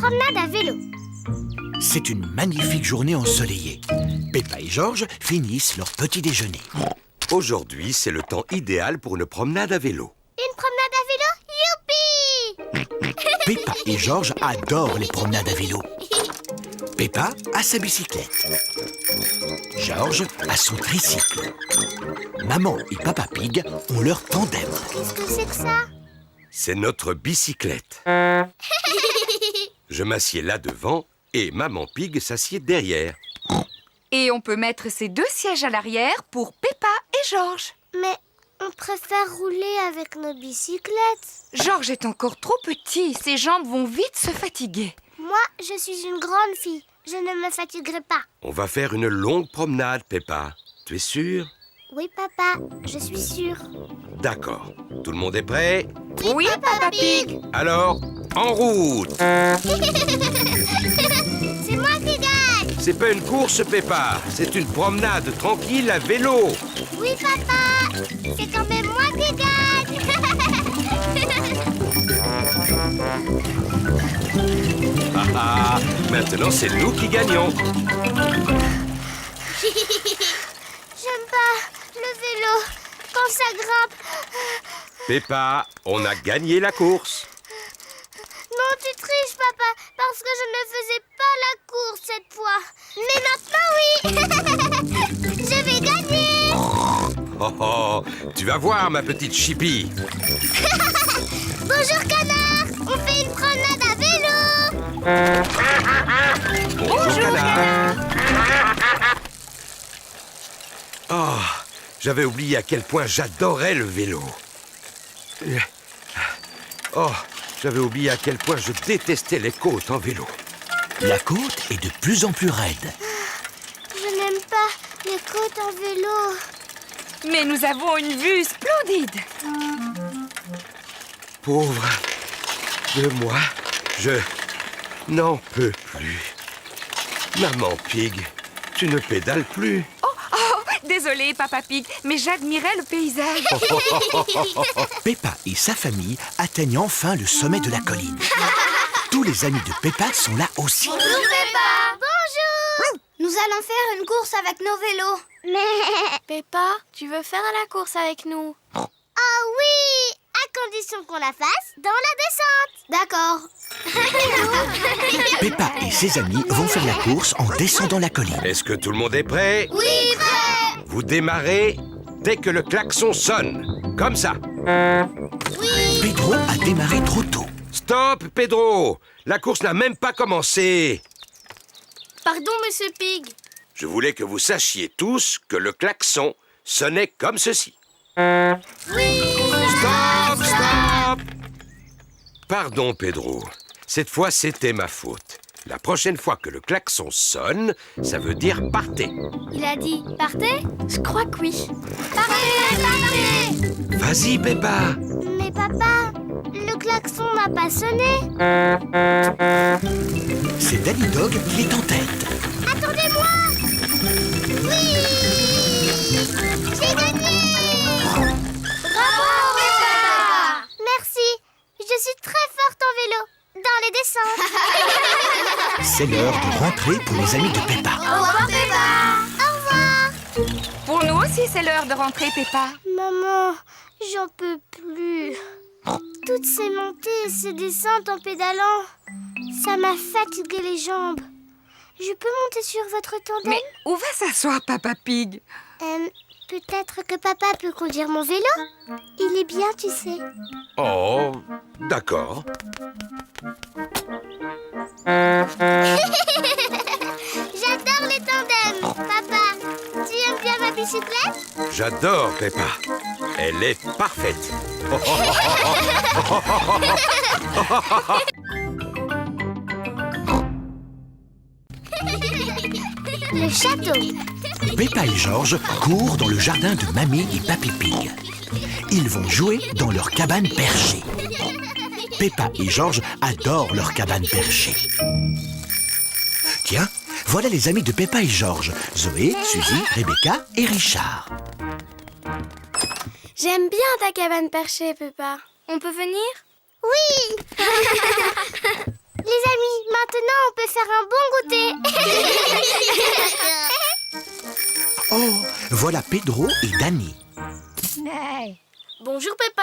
promenade à vélo. C'est une magnifique journée ensoleillée. Peppa et Georges finissent leur petit déjeuner. Aujourd'hui, c'est le temps idéal pour une promenade à vélo. Une promenade à vélo? Youpi! Peppa et Georges adorent les promenades à vélo. Peppa a sa bicyclette. Georges a son tricycle. Maman et Papa Pig ont leur tandem. Qu'est-ce que c'est que ça? C'est notre bicyclette. Je m'assieds là devant et Maman Pig s'assied derrière. Et on peut mettre ces deux sièges à l'arrière pour Peppa et Georges. Mais on préfère rouler avec nos bicyclettes. Georges est encore trop petit, ses jambes vont vite se fatiguer. Moi, je suis une grande fille. Je ne me fatiguerai pas. On va faire une longue promenade, Peppa. Tu es sûre? Oui, papa, je suis sûre. D'accord. Tout le monde est prêt? Oui, Papa Pig. Alors, en route! C'est moi qui gagne. C'est pas une course, Peppa. C'est une promenade tranquille à vélo. Oui, papa, c'est quand même moi qui gagne. Ah ah, maintenant c'est nous qui gagnons. J'aime pas le vélo quand ça grimpe. Peppa, on a gagné la course. Non, tu triches, papa, parce que je ne faisais pas la course cette fois. Mais maintenant, oui. Je vais gagner. Oh oh, tu vas voir ma petite Chippy. Bonjour, canard. On fait une promenade à vélo. Bonjour, canard. Oh, j'avais oublié à quel point j'adorais le vélo. Oh, j'avais oublié à quel point je détestais les côtes en vélo. La côte est de plus en plus raide. Je n'aime pas les côtes en vélo. Mais nous avons une vue splendide. Pauvre de moi, je n'en peux plus. Maman Pig, tu ne pédales plus. Désolée, Papa Pig, mais j'admirais le paysage. Peppa et sa famille atteignent enfin le sommet de la colline. Tous les amis de Peppa sont là aussi. Bonjour, Peppa. Bonjour. Nous allons faire une course avec nos vélos. Mais... Peppa, tu veux faire la course avec nous? Oh oui, à condition qu'on la fasse dans la descente. D'accord. Peppa et ses amis vont faire la course en descendant la colline. Est-ce que tout le monde est prêt? Oui, prêt. Vous démarrez dès que le klaxon sonne. Comme ça. Pedro a démarré trop tôt. Stop, Pedro! La course n'a même pas commencé. Pardon, Monsieur Pig. Je voulais que vous sachiez tous que le klaxon sonnait comme ceci. Stop, stop! Pardon, Pedro. Cette fois, c'était ma faute. La prochaine fois que le klaxon sonne, ça veut dire partez. Il a dit partez? Je crois que oui. Partez. Vas-y, Peppa. Mais papa, le klaxon n'a pas sonné. C'est Danny Dog qui est en tête. Attendez-moi. Oui. J'ai gagné. Bravo, Peppa. Merci. Je suis très forte en vélo. Dans les descentes. C'est l'heure de rentrer pour les amis de Peppa. Au revoir, Peppa. Au revoir. Pour nous aussi, c'est l'heure de rentrer, Peppa. Maman, j'en peux plus. Toutes ces montées et ces descentes en pédalant, ça m'a fatigué les jambes. Je peux monter sur votre tandem? Mais où va s'asseoir Papa Pig? Peut-être que papa peut conduire mon vélo. Il est bien, tu sais. Oh, d'accord. J'adore les tandems. Papa, tu aimes bien ma bicyclette? J'adore Peppa. Elle est parfaite. Le château. Peppa et Georges courent dans le jardin de Mamie et Papy Pig. Ils vont jouer dans leur cabane perchée. Peppa et Georges adorent leur cabane perchée. Tiens, voilà les amis de Peppa et Georges. Zoé, Suzy, Rebecca et Richard. J'aime bien ta cabane perchée, Peppa. On peut venir? Oui. Les amis, peux faire un bon goûter. Oh, voilà Pedro et Dani. Bonjour, Peppa.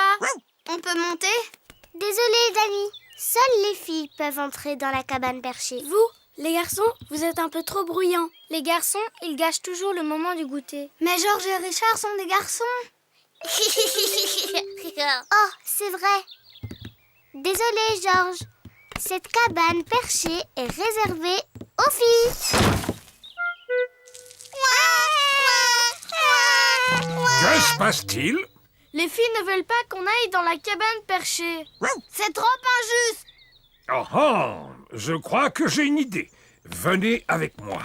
On peut monter? Désolée, Dani. Seules les filles peuvent entrer dans la cabane perchée. Vous, les garçons, vous êtes un peu trop bruyants. Les garçons, ils gâchent toujours le moment du goûter. Mais Georges et Richard sont des garçons. Oh, c'est vrai. Désolée, Georges. Cette cabane perchée est réservée aux filles. Que se passe-t-il? Les filles ne veulent pas qu'on aille dans la cabane perchée. C'est trop injuste. Oh oh, je crois que j'ai une idée. Venez avec moi.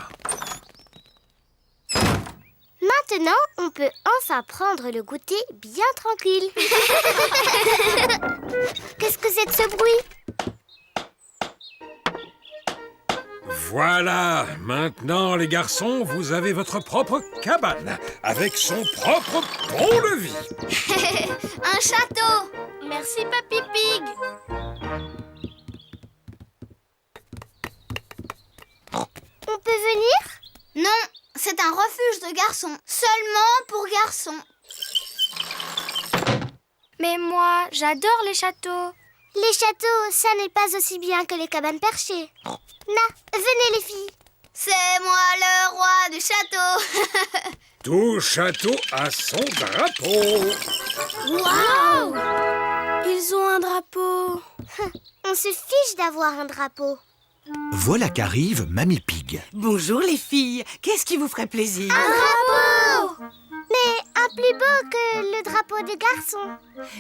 Maintenant, on peut enfin prendre le goûter bien tranquille. Qu'est-ce que c'est de ce bruit? Voilà, maintenant les garçons, vous avez votre propre cabane, avec son propre pont-levis. Un château. Merci, Papy Pig. On peut venir? Non, c'est un refuge de garçons. Seulement pour garçons. Mais moi, j'adore les châteaux. Les châteaux, ça n'est pas aussi bien que les cabanes perchées. Venez les filles. C'est moi le roi du château. Tout château a son drapeau. Waouh! Ils ont un drapeau. On se fiche d'avoir un drapeau. Voilà qu'arrive Mamie Pig. Bonjour les filles, qu'est-ce qui vous ferait plaisir? Un drapeau! Mais un plus beau que le drapeau des garçons.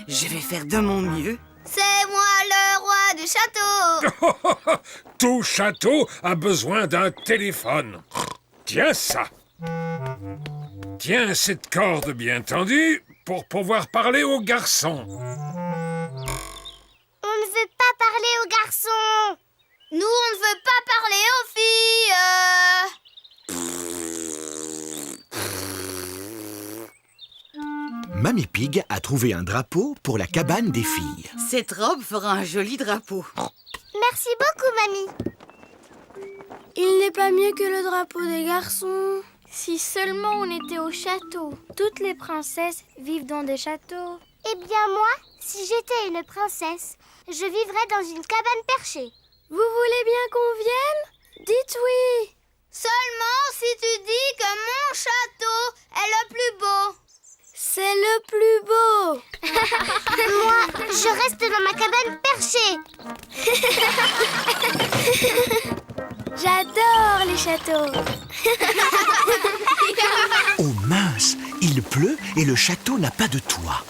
Je vais faire de mon mieux. C'est moi le roi du château. Tout château a besoin d'un téléphone. Tiens ça. Tiens cette corde bien tendue pour pouvoir parler aux garçons. On ne veut pas parler aux garçons. Nous, on ne veut pas parler aux filles. Mamie Pig a trouvé un drapeau pour la cabane des filles. Cette robe fera un joli drapeau. Merci beaucoup, mamie. Il n'est pas mieux que le drapeau des garçons. Si seulement on était au château. Toutes les princesses vivent dans des châteaux. Eh bien moi, si j'étais une princesse, je vivrais dans une cabane perchée. Vous voulez bien qu'on vienne? Dites oui. Seulement si tu dis que mon château est le plus beau. C'est le plus beau. Moi, je reste dans ma cabane perchée. J'adore les châteaux. Oh mince, il pleut et le château n'a pas de toit.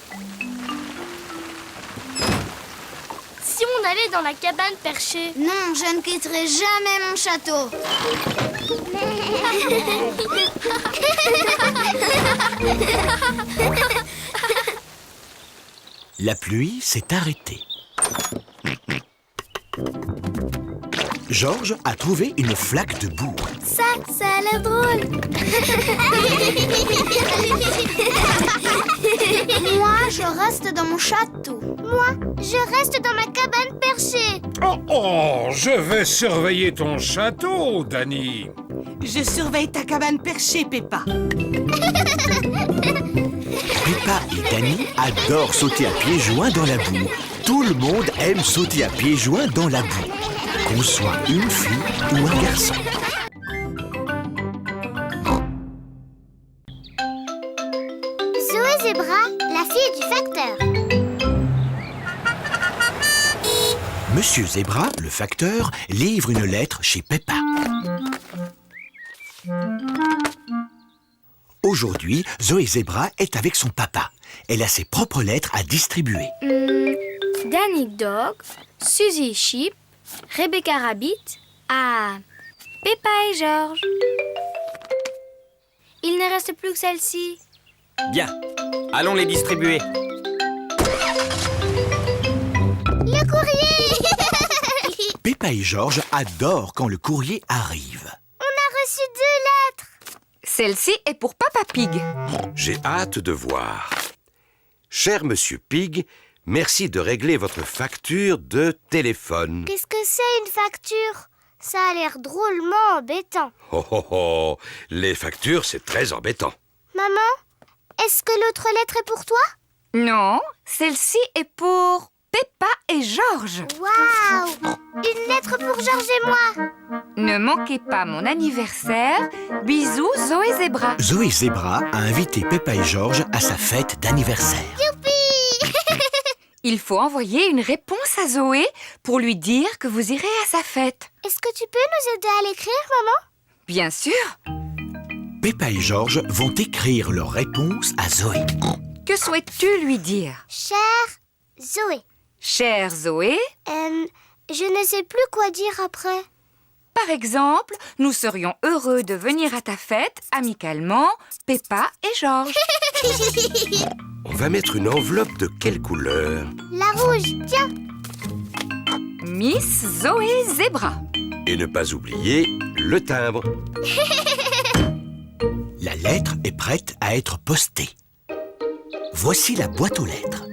Si on allait dans la cabane perchée. Non, je ne quitterai jamais mon château. La pluie s'est arrêtée. Georges a trouvé une flaque de boue. Ça a l'air drôle. Moi, je reste dans mon château. Moi, je reste dans ma cabane perchée. Oh oh, je vais surveiller ton château, Dani. Je surveille ta cabane perchée, Peppa. Peppa et Dani adorent sauter à pieds joints dans la boue. Tout le monde aime sauter à pieds joints dans la boue. Qu'on soit une fille ou un garçon. Zoé Zebra, la fille du facteur. Monsieur Zebra, le facteur, livre une lettre chez Peppa. Aujourd'hui, Zoé Zebra est avec son papa. Elle a ses propres lettres à distribuer. Danny Dog, Suzy Sheep, Rebecca Rabbit, à Peppa et Georges. Il ne reste plus que celle-ci. Bien, allons les distribuer. Le courrier. Peppa et Georges adorent quand le courrier arrive. On a reçu 2 lettres. Celle-ci est pour Papa Pig. J'ai hâte de voir. Cher Monsieur Pig, merci de régler votre facture de téléphone. Qu'est-ce que c'est une facture? Ça a l'air drôlement embêtant. Oh oh oh, les factures, c'est très embêtant. Maman, est-ce que l'autre lettre est pour toi? Non, celle-ci est pour Peppa et Georges. Waouh! Une lettre pour Georges et moi. Ne manquez pas mon anniversaire. Bisous, Zoé Zébra. Zoé Zébra a invité Peppa et Georges à sa fête d'anniversaire. Youpi! Il faut envoyer une réponse à Zoé pour lui dire que vous irez à sa fête. Est-ce que tu peux nous aider à l'écrire, maman? Bien sûr. Peppa et Georges vont écrire leur réponse à Zoé. Que souhaites-tu lui dire? Chère Zoé, Chère Zoé, je ne sais plus quoi dire après. par exemple, nous serions heureux de venir à ta fête amicalement, Peppa et Georges. On va mettre une enveloppe de quelle couleur? La rouge, tiens. Miss Zoé Zébra. Et ne pas oublier le timbre. La lettre est prête à être postée. Voici la boîte aux lettres.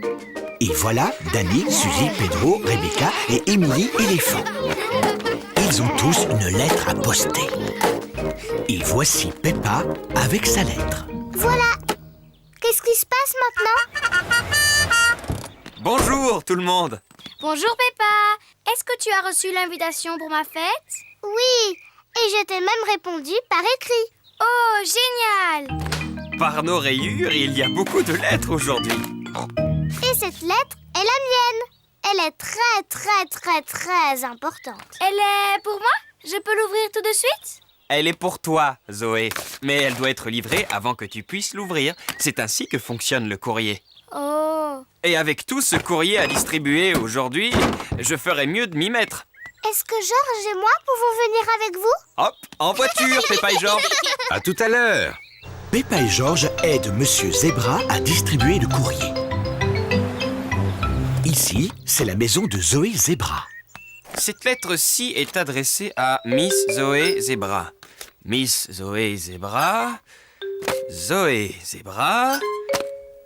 Et voilà Danny, Suzy, Pedro, Rebecca et Émilie éléphant. Ils ont tous une lettre à poster. Et voici Peppa avec sa lettre. Voilà. Qu'est-ce qui se passe maintenant? Bonjour tout le monde. Bonjour Peppa. Est-ce que tu as reçu l'invitation pour ma fête? Oui, et je t'ai même répondu par écrit. Oh, génial! Par nos rayures, il y a beaucoup de lettres aujourd'hui. Et cette lettre est la mienne. Elle est très, très, très, très importante. Elle est pour moi? Je peux l'ouvrir tout de suite? Elle est pour toi, Zoé. Mais elle doit être livrée avant que tu puisses l'ouvrir. C'est ainsi que fonctionne le courrier. Oh. Et avec tout ce courrier à distribuer aujourd'hui, je ferais mieux de m'y mettre. Est-ce que Georges et moi pouvons venir avec vous? Hop, en voiture, Peppa et Georges. À tout à l'heure. Peppa et Georges aident Monsieur Zébra à distribuer le courrier. Ici, c'est la maison de Zoé Zébra. Cette lettre-ci est adressée à Miss Zoé Zébra. Miss Zoé Zébra, Zoé Zébra,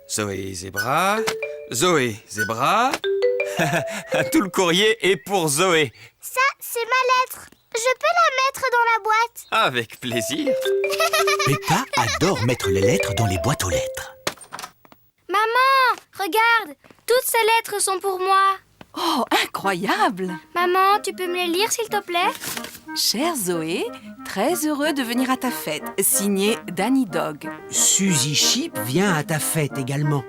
Zoé Zébra, Zoé Zébra. Tout le courrier est pour Zoé. Ça, c'est ma lettre. Je peux la mettre dans la boîte. Avec plaisir. Peppa adore mettre les lettres dans les boîtes aux lettres. Maman, regarde. Toutes ces lettres sont pour moi. Oh, incroyable! Maman, tu peux me les lire s'il te plaît? Chère Zoé, très heureux de venir à ta fête. Signé Danny Dog. Suzy Chip vient à ta fête également.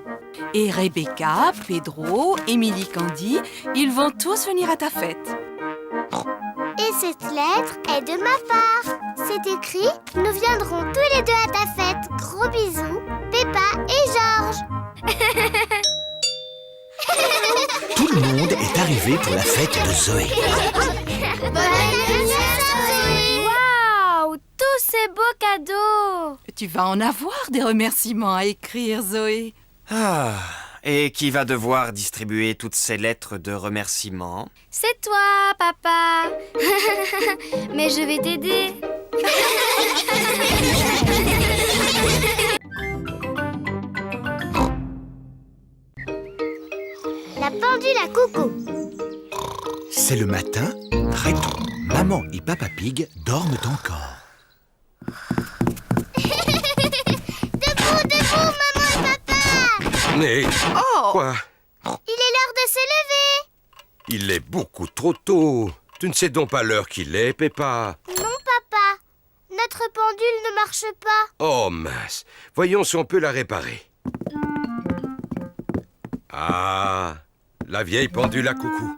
Et Rebecca, Pedro, Émilie Candy, ils vont tous venir à ta fête. Et cette lettre est de ma part. C'est écrit « Nous viendrons tous les deux à ta fête. Gros bisous, Peppa et Georges. » Tout le monde est arrivé pour la fête de Zoé. Bon anniversaire, Zoé! Waouh, tous ces beaux cadeaux. Tu vas en avoir des remerciements à écrire, Zoé. Ah, et qui va devoir distribuer toutes ces lettres de remerciement? C'est toi, papa. Mais je vais t'aider. La pendule à coucou. C'est le matin, très tôt. Maman et Papa Pig dorment encore. Debout, maman et papa. Mais Oh! quoi? Il est l'heure de se lever. Il est beaucoup trop tôt. Tu ne sais donc pas l'heure qu'il est, Peppa. Non, papa. Notre pendule ne marche pas. Oh mince. Voyons si on peut la réparer. Ah, la vieille pendule à coucou.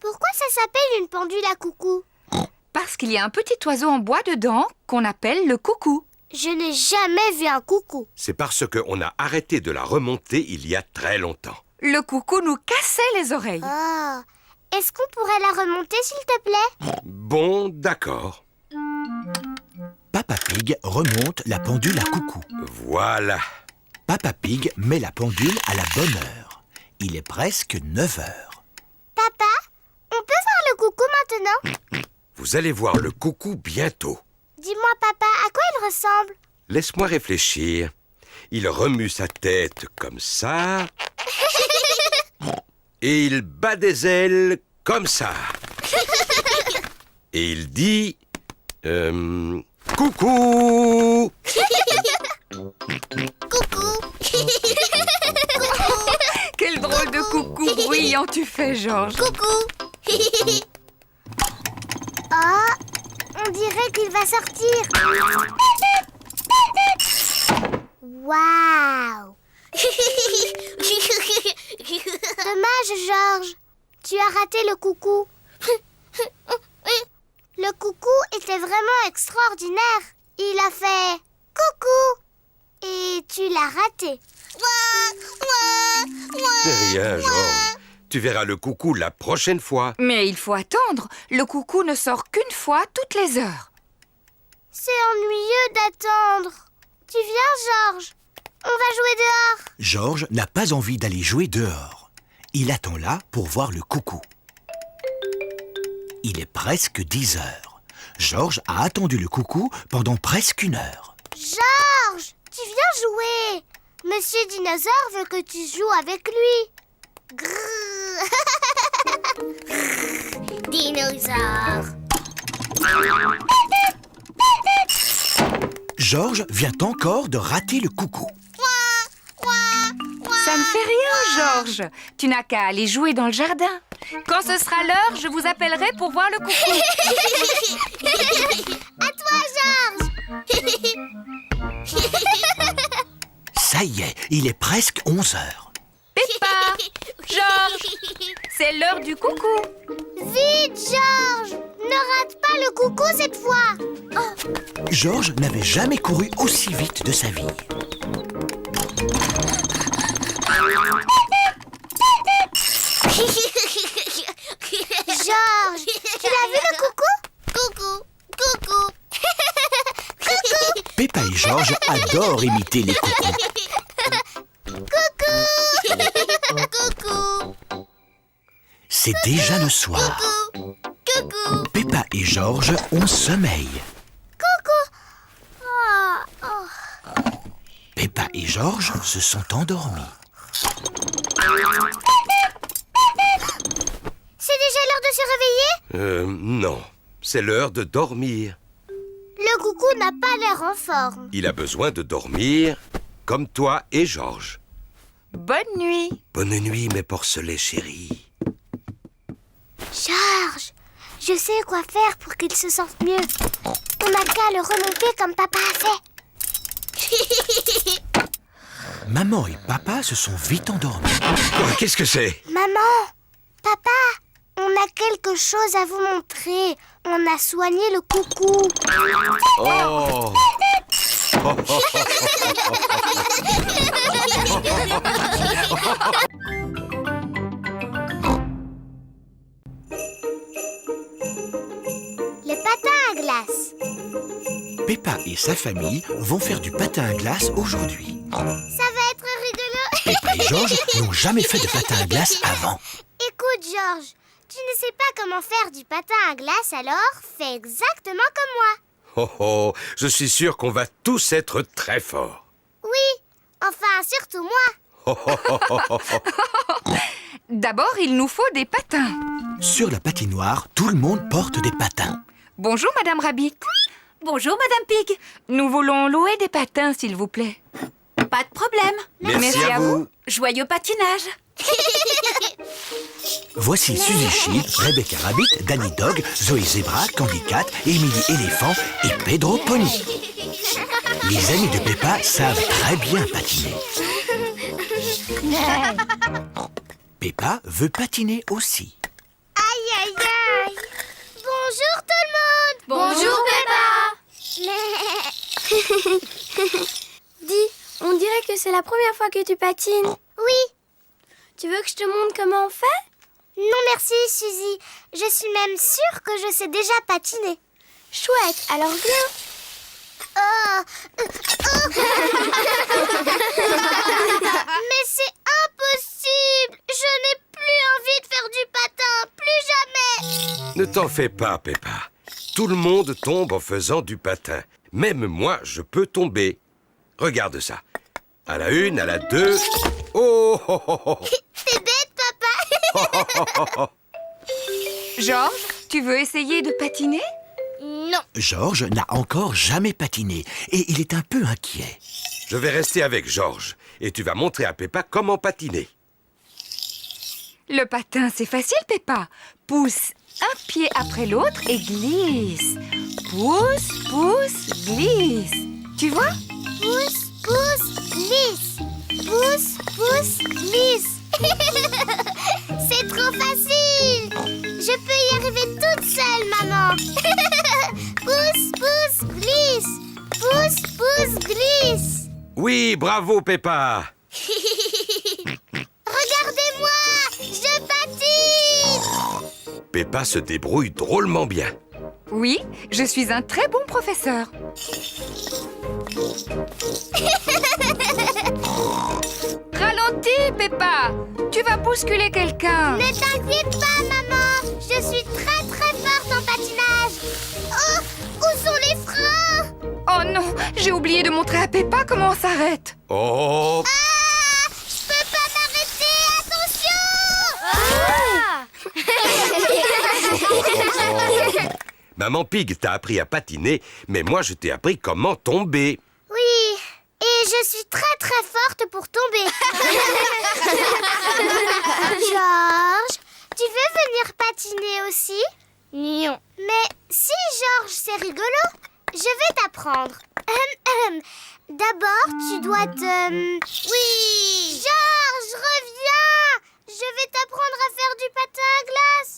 Pourquoi ça s'appelle une pendule à coucou? Parce qu'il y a un petit oiseau en bois dedans qu'on appelle le coucou. Je n'ai jamais vu un coucou. C'est parce qu'on a arrêté de la remonter il y a très longtemps. Le coucou nous cassait les oreilles. Oh. Est-ce qu'on pourrait la remonter, s'il te plaît? Bon, d'accord. Papa Pig remonte la pendule à coucou. Voilà. Papa Pig met la pendule à la bonne heure. Il est presque 9 heures. Papa, on peut voir le coucou maintenant? Vous allez voir le coucou bientôt. Dis-moi, papa, à quoi il ressemble? Laisse-moi réfléchir. Il remue sa tête comme ça. Et il bat des ailes comme ça. et il dit... coucou. Coucou. Quel drôle de coucou bruyant tu fais, Georges. Coucou. Oh, on dirait qu'il va sortir. Waouh! Dommage, Georges. Tu as raté le coucou. Le coucou était vraiment extraordinaire. Il a fait coucou et tu l'as raté. Rien, Georges. Tu verras le coucou la prochaine fois. Mais il faut attendre. Le coucou ne sort qu'une fois toutes les heures. C'est ennuyeux d'attendre. Tu viens, Georges? On va jouer dehors. Georges n'a pas envie d'aller jouer dehors. Il attend là pour voir le coucou. Il est presque 10 heures. Georges a attendu le coucou pendant presque 1 heure. Georges, tu viens jouer. Monsieur Dinosaure veut que tu joues avec lui. Grrr. Dinosaure. Georges vient encore de rater le coucou. Ça ne fait rien, Georges. Tu n'as qu'à aller jouer dans le jardin. Quand ce sera l'heure, je vous appellerai pour voir le coucou. À toi, Georges. Ça y est, il est presque 11 heures. Peppa, Georges, c'est l'heure du coucou. Vite, Georges. Ne rate pas le coucou cette fois. Oh. Georges n'avait jamais couru aussi vite de sa vie. Georges, tu l'as vu le coucou? Coucou. Coucou. Coucou. Peppa et Georges adorent imiter les coucous. Coucou. C'est déjà le soir. Coucou. Peppa et Georges ont sommeil. Oh, oh. Peppa et Georges se sont endormis. C'est déjà l'heure de se réveiller? Non. C'est l'heure de dormir. Le coucou n'a pas l'air en forme. Il a besoin de dormir comme toi et Georges. Bonne nuit. Bonne nuit, mes porcelets chéris. Georges, je sais quoi faire pour qu'il se sente mieux. On n'a qu'à le remonter comme papa a fait. Maman et papa se sont vite endormis. Oh, qu'est-ce que c'est? Maman, papa, on a quelque chose à vous montrer. On a soigné le coucou. Oh. Le patin à glace. Peppa et sa famille vont faire du patin à glace aujourd'hui. Ça va être rigolo. Peppa et Georges n'ont jamais fait de patin à glace avant. Écoute, Georges, tu ne sais pas comment faire du patin à glace, alors fais exactement comme moi. Oh oh, je suis sûr qu'on va tous être très forts. Oui, enfin, surtout moi. D'abord, il nous faut des patins. Sur la patinoire, tout le monde porte des patins. Bonjour, Madame Rabbit. Bonjour, Madame Pig. Nous voulons louer des patins, s'il vous plaît. Pas de problème. Merci à vous. Joyeux patinage. Voici Suzy Sheep, Rebecca Rabbit, Danny Dog, Zoé Zebra, Candy Cat, Emily Éléphant et Pedro Pony. Les amis de Peppa savent très bien patiner. Peppa veut patiner aussi. Aïe, aïe, aïe. Bonjour tout le monde. Bonjour, Dis, on dirait que c'est la première fois que tu patines. Oui. Tu veux que je te montre comment on fait? Non merci, Suzy. Je suis même sûre que je sais déjà patiner. Chouette, alors viens. Mais c'est impossible. Je n'ai plus envie de faire du patin. Plus jamais. Ne t'en fais pas, Peppa. Tout le monde tombe en faisant du patin. Même moi, je peux tomber. Regarde ça. À la 1, à la 2... Oh, oh, oh, oh. T'es bête, papa. Georges, Tu veux essayer de patiner? Non. Georges n'a encore jamais patiné et il est un peu inquiet. Je vais rester avec Georges et tu vas montrer à Peppa comment patiner. Le patin, c'est facile, Peppa. Pousse un pied après l'autre et glisse. Pousse, pousse, glisse. Tu vois? Pousse, pousse, glisse. Pousse, pousse, glisse. C'est trop facile. Je peux y arriver toute seule, maman. Pousse, pousse, glisse. Pousse, pousse, glisse. Oui, bravo Peppa. Regardez-moi, je patine. Peppa se débrouille drôlement bien. Oui, je suis un très bon professeur. Ralentis, Peppa. Tu vas bousculer quelqu'un. Ne t'inquiète pas, maman. Je suis très très forte en patinage. Oh, où sont les freins? Oh non, j'ai oublié de montrer à Peppa comment on s'arrête. Oh, Ah, je peux pas m'arrêter. Attention. Maman Pig t'a appris à patiner, mais moi je t'ai appris comment tomber. Oui, et je suis très très forte pour tomber. Georges, tu veux venir patiner aussi? Non. Mais si, Georges, c'est rigolo. Je vais t'apprendre. D'abord, tu dois te... Oui! Georges, reviens! Je vais t'apprendre à faire du patin à glace.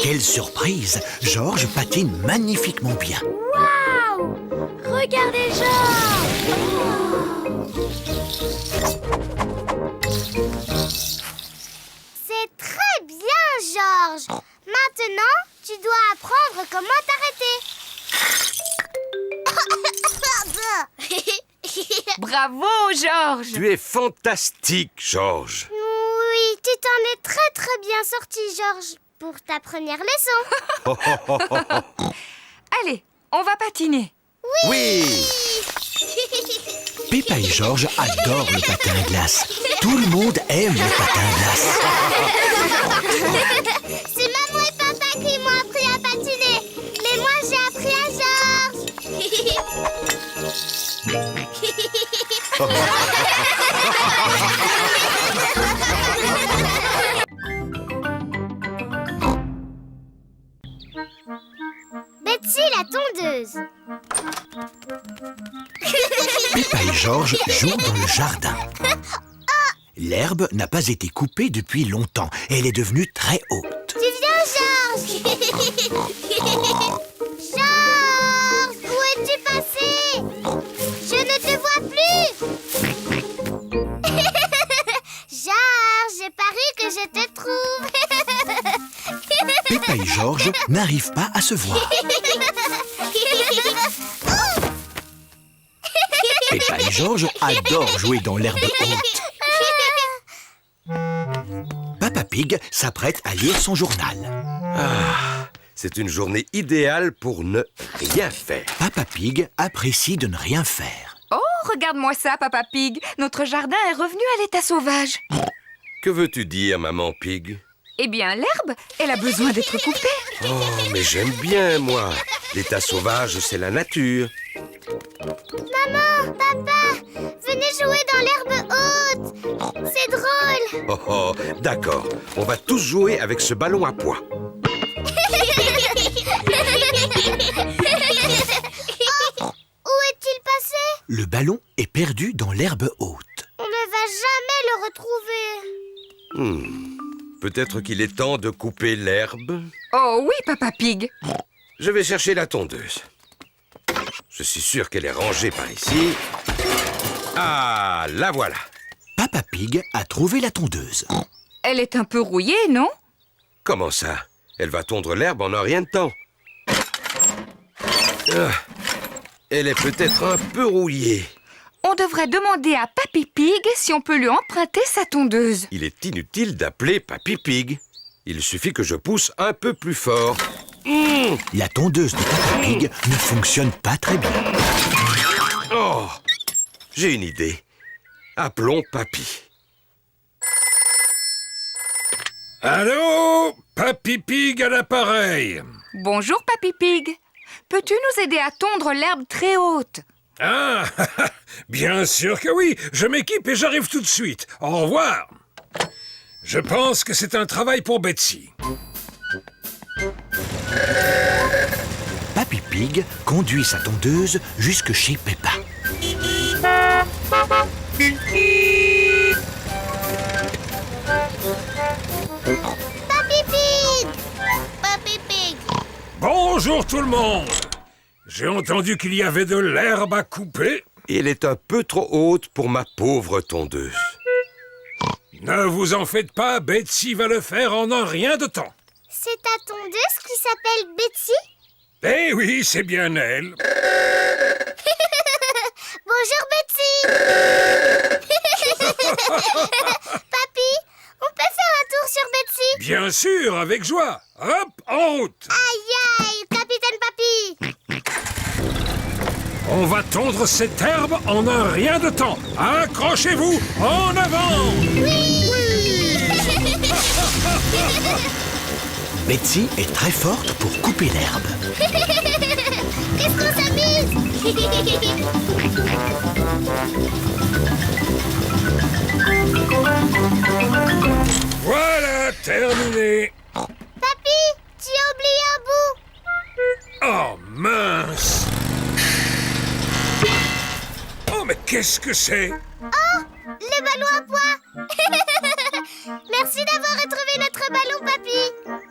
Quelle surprise! Georges patine magnifiquement bien. Waouh! Regardez Georges! C'est très bien, Georges. Maintenant, tu dois apprendre comment t'arrêter. Bravo, Georges. Tu es fantastique, Georges. Oui, tu t'en es très très bien sorti, Georges, pour ta première leçon. Allez, on va patiner. Oui. Peppa et Georges adorent le patin à glace. Tout le monde aime le patin à glace. C'est maman et papa qui m'ont appris à patiner. Mais moi, j'ai appris à Georges. Betsy la tondeuse. Peppa et Georges jouent dans le jardin. L'herbe n'a pas été coupée depuis longtemps. Elle est devenue très haute. Tu viens, Georges. Georges, où es-tu passé? Je ne te vois plus. Georges, j'ai parié que je te trouve. Peppa et Georges n'arrivent pas à se voir. Peppa et Georges adorent jouer dans l'herbe haute. Papa Pig s'apprête à lire son journal. Ah, c'est une journée idéale pour ne rien faire. Papa Pig apprécie de ne rien faire. Oh, regarde-moi ça, Papa Pig. Notre jardin est revenu à l'état sauvage. Que veux-tu dire, maman Pig? Eh bien, l'herbe, elle a besoin d'être coupée. Oh, mais j'aime bien, moi. L'état sauvage, c'est la nature. Maman, papa, venez jouer dans l'herbe haute. C'est drôle. Oh, oh, d'accord. On va tous jouer avec ce ballon à pois. Où est-il passé? Le ballon est perdu dans l'herbe haute. On ne va jamais le retrouver. Peut-être qu'il est temps de couper l'herbe. Oh oui, Papa Pig. Je vais chercher la tondeuse. Je suis sûr qu'elle est rangée par ici. Ah, la voilà. Papa Pig a trouvé la tondeuse. Elle est un peu rouillée, non? Comment ça? Elle va tondre l'herbe en un rien de temps. Ah, elle est peut-être un peu rouillée. On devrait demander à Papy Pig si on peut lui emprunter sa tondeuse. Il est inutile d'appeler Papy Pig. Il suffit que je pousse un peu plus fort. La tondeuse de Papa Pig ne fonctionne pas très bien. Oh, j'ai une idée. Appelons Papy. Allô? Papy Pig à l'appareil. Bonjour, Papy Pig. Peux-tu nous aider à tondre l'herbe très haute? Ah, bien sûr que oui. Je m'équipe et j'arrive tout de suite. Au revoir. Je pense que c'est un travail pour Betsy. Papy Pig conduit sa tondeuse jusque chez Peppa. Papy Pig! Papy Pig! Bonjour tout le monde. J'ai entendu qu'il y avait de l'herbe à couper. Elle est un peu trop haute pour ma pauvre tondeuse. Ne vous en faites pas, Betsy va le faire en un rien de temps. C'est ta tondeuse qui s'appelle Betsy? Eh oui, c'est bien elle. Bonjour Betsy! Papy, on peut faire un tour sur Betsy? Bien sûr, avec joie. Hop, en route. Aïe aïe, capitaine Papy! On va tondre cette herbe en un rien de temps. Accrochez-vous, en avant! Betsy est très forte pour couper l'herbe. Qu'est-ce qu'on s'amuse? Voilà, terminé. Papy, tu as oublié un bout. Oh, mince. Oh, mais qu'est-ce que c'est? Le ballon à pois. Merci d'avoir retrouvé notre ballon, Papy.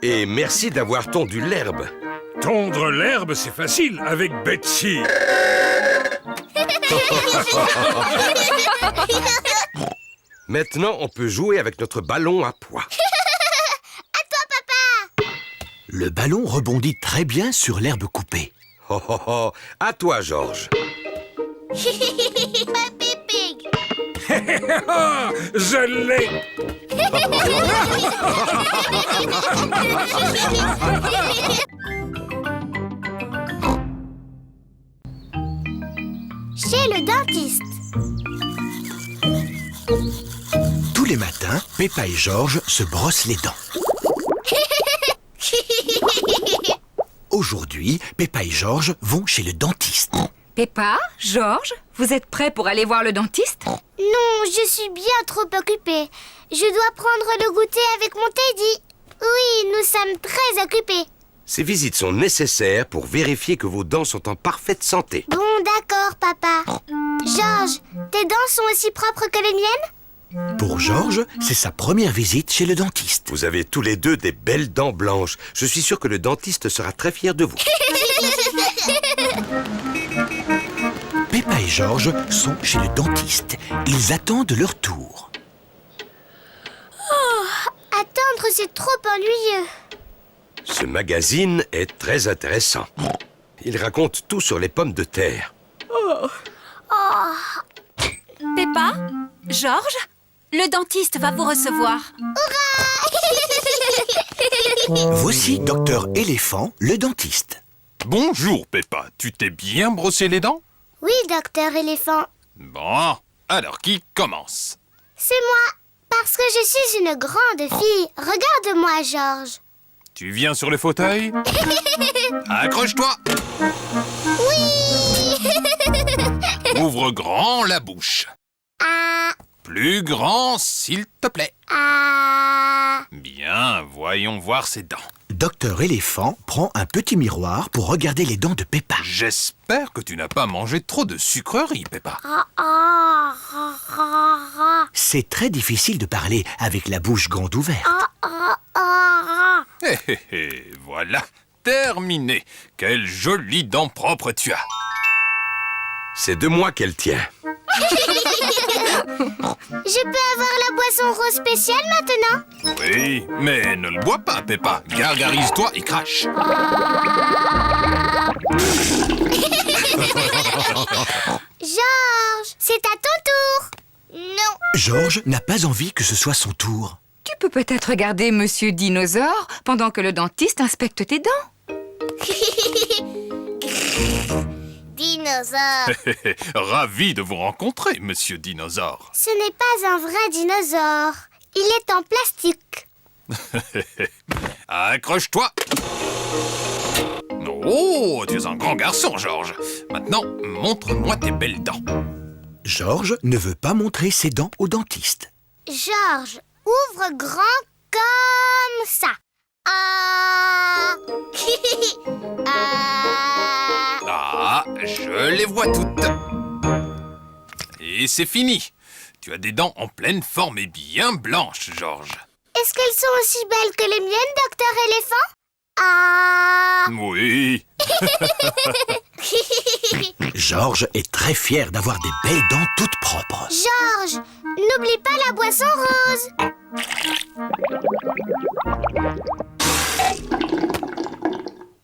Et merci d'avoir tondu l'herbe. Tondre l'herbe, c'est facile avec Betsy. Maintenant, on peut jouer avec notre ballon à pois. À toi, papa. Le ballon rebondit très bien sur l'herbe coupée. Oh, oh, oh. À toi, Georges. Papy Pig. Ah, je l'ai. Chez le dentiste. Tous les matins, Peppa et Georges se brossent les dents. Aujourd'hui, Peppa et Georges vont chez le dentiste. Peppa, Georges, vous êtes prêts pour aller voir le dentiste? Non, je suis bien trop occupée. Je dois prendre le goûter avec mon Teddy. Oui, nous sommes très occupés. Ces visites sont nécessaires pour vérifier que vos dents sont en parfaite santé. Bon, d'accord, papa. Georges, tes dents sont aussi propres que les miennes? Pour Georges, c'est sa première visite chez le dentiste. Vous avez tous les deux des belles dents blanches. Je suis sûr que le dentiste sera très fier de vous. Peppa et Georges sont chez le dentiste. Ils attendent leur tour. Attendre, c'est trop ennuyeux. Ce magazine est très intéressant. Il raconte tout sur les pommes de terre. Peppa, Georges, le dentiste va vous recevoir. Voici Docteur Éléphant, le dentiste. Bonjour, Peppa. Tu t'es bien brossé les dents? Oui, docteur éléphant. Bon, alors qui commence? C'est moi, parce que je suis une grande fille. Regarde-moi, Georges. Tu viens sur le fauteuil? Accroche-toi! Oui. Ouvre grand la bouche. Ah, Plus grand, s'il te plaît. ah. Bien, voyons voir ses dents. Docteur Éléphant prend un petit miroir pour regarder les dents de Peppa. J'espère que tu n'as pas mangé trop de sucreries, Peppa. Ah, ah, ah, ah, ah. C'est très difficile de parler avec la bouche grande ouverte. Ah, ah, ah. Hé hé hé, voilà, terminé. Quelles jolies dents propres tu as. C'est de moi qu'elle tient. Je peux avoir la boisson rose spéciale maintenant? Oui, mais ne le bois pas, Peppa. Gargarise-toi et crache. Georges, c'est à ton tour. Non. Georges n'a pas envie que ce soit son tour. Tu peux peut-être regarder Monsieur Dinosaure pendant que le dentiste inspecte tes dents. Dinosaure. Ravi de vous rencontrer, monsieur Dinosaure. Ce n'est pas un vrai dinosaure. Il est en plastique. Accroche-toi. Oh, tu es un grand garçon, Georges. Maintenant, montre-moi tes belles dents. Georges ne veut pas montrer ses dents au dentiste. Georges, ouvre grand comme ça. Ah. Ah. Ah, je les vois toutes. Et c'est fini. Tu as des dents en pleine forme et bien blanches, Georges. Est-ce qu'elles sont aussi belles que les miennes, docteur éléphant? Ah. Oui. Georges est très fier d'avoir des belles dents toutes propres. Georges, n'oublie pas la boisson rose.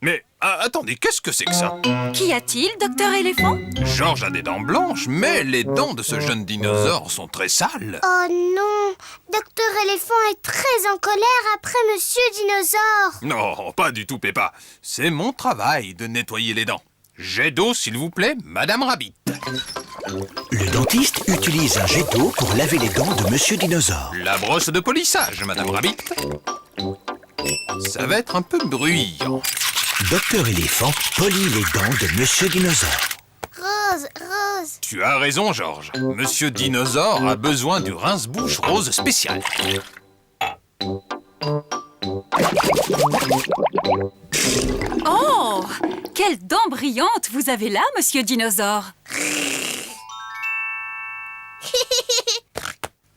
Mais attendez, qu'est-ce que c'est que ça? Qu'y a-t-il, docteur éléphant? Georges a des dents blanches, mais les dents de ce jeune dinosaure sont très sales. Oh non, docteur éléphant est très en colère après monsieur dinosaure. Non, pas du tout, Peppa. C'est mon travail de nettoyer les dents. Jet d'eau, s'il vous plaît, Madame Rabbit. Le dentiste utilise un jet d'eau pour laver les dents de monsieur dinosaure. La brosse de polissage, Madame Rabbit. Ça va être un peu bruyant. Docteur éléphant polit les dents de monsieur dinosaure. Rose, rose. Tu as raison, Georges. Monsieur Dinosaure a besoin du rince-bouche rose spécial. Oh! Quelles dents brillantes vous avez là, monsieur Dinosaure!